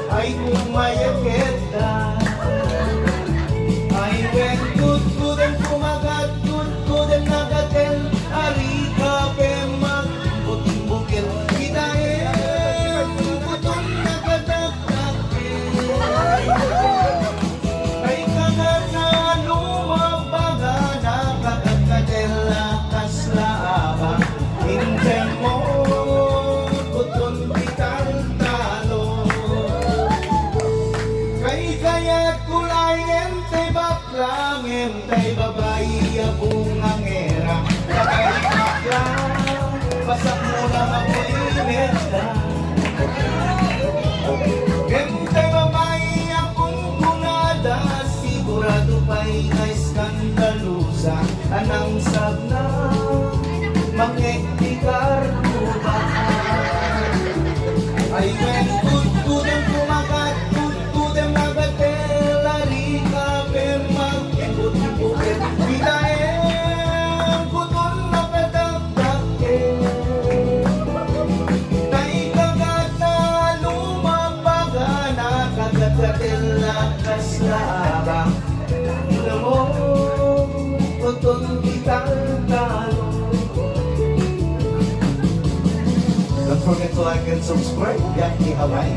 Ay kung mayakit ka, ay when good and kumagat, good and nagatel, ari ka pemak, puting bukil, kitahin, putong nagadagdagin. Ay kagat na lumabaga, nakagagkadel, lakas laaba, hintay mo, putong bital talo. Kaya't kulay entay baklang, entay babae bungang era. Kay baklang, basak mo na makulimit ka. Entay babae akong kunada, sigurado pa'y na eskandalusa. Anang sabna, mangektikar ko ba? Ay when good ang kumagat, good ang nagatel, lari ka pemang, ikutin bukit, bitaen, kutun na kadagdagin. Naikagat na lumabaga, nakagagatel, lakas laabang. Alam mo, kutun kitang talo. Don't forget to like and subscribe, Yaki Hawaii.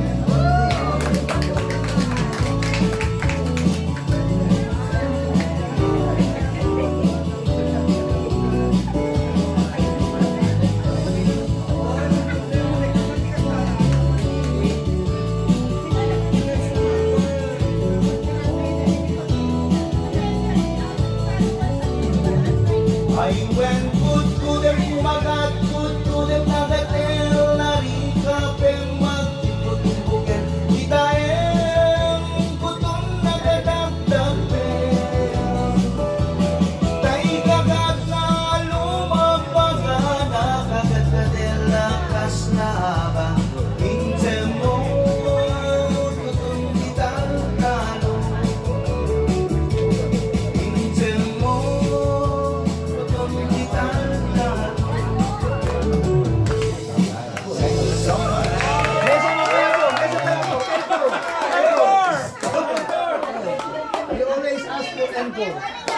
Ay when good and kumagat, good and nagatel, lari ka pemag, puting bukit, kitaen, putong nagadagdagin. Tay kagat na lumabaga, nakagagkadel, lakas na aba, hintay mo, putong kitang talo. Hintay mo, putong kitang talo. You always ask for encore.